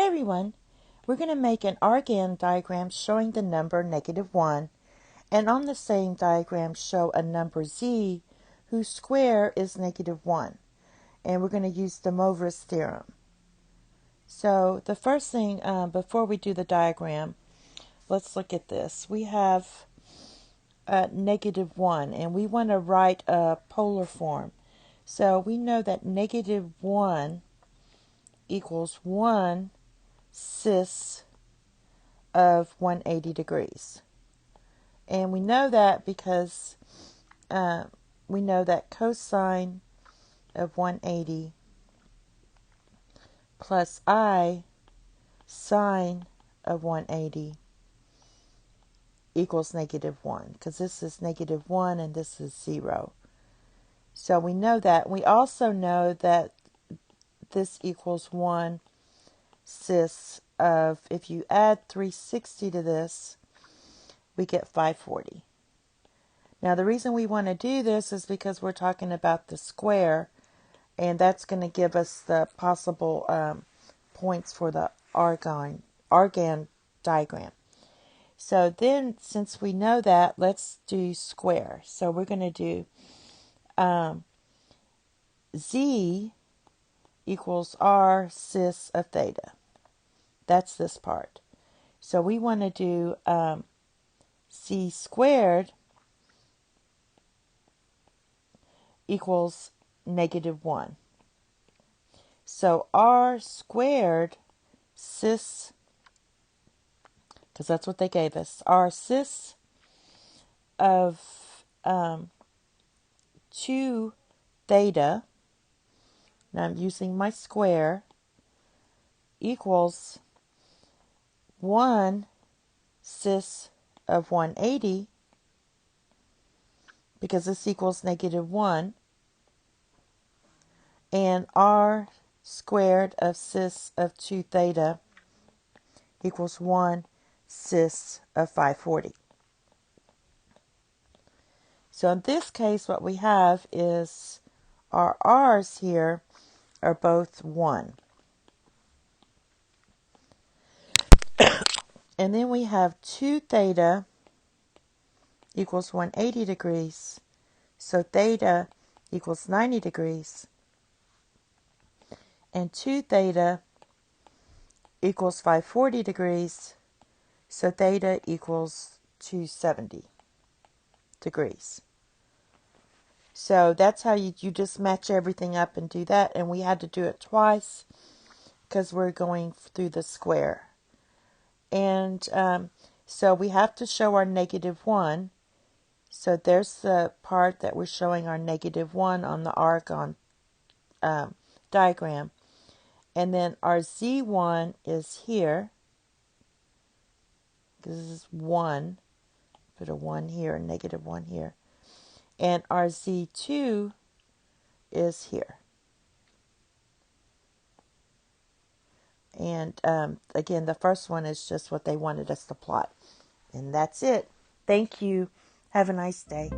everyone, we're going to make an Argand diagram showing the number -1, and on the same diagram show a number z whose square is -1, and we're going to use De Moivre's theorem. So the first thing, before we do the diagram, let's look at this. We have -1, and we want to write a polar form. So we know that -1 equals 1 cis of 180 degrees. And we know that because we know that cosine of 180 plus I sine of 180 equals -1, because this is -1 and this is 0. So we know that. We also know that this equals 1 cis of, if you add 360 to this, we get 540. Now the reason we want to do this is because we're talking about the square, and that's going to give us the possible points for the Argand diagram. So then, since we know that, let's do square. So we're going to do z equals r cis of theta. That's this part. So we want to do c squared equals -1. So r squared cis, because that's what they gave us, r cis of 2 theta, now I'm using my square, equals 1 cis of 180, because this equals -1, and r squared of cis of 2 theta equals 1 cis of 540. So in this case, what we have is our r's here are both 1. And then we have 2 theta equals 180 degrees. So theta equals 90 degrees. And 2 theta equals 540 degrees. So theta equals 270 degrees. So that's how you just match everything up and do that. And we had to do it twice because we're going through the square. And so we have to show our -1. So there's the part that we're showing our -1 on the Argand diagram. And then our z1 is here. This is 1. Put a 1 here, a -1 here. And our z2 is here. And again, the first one is just what they wanted us to plot. And that's it. Thank you. Have a nice day.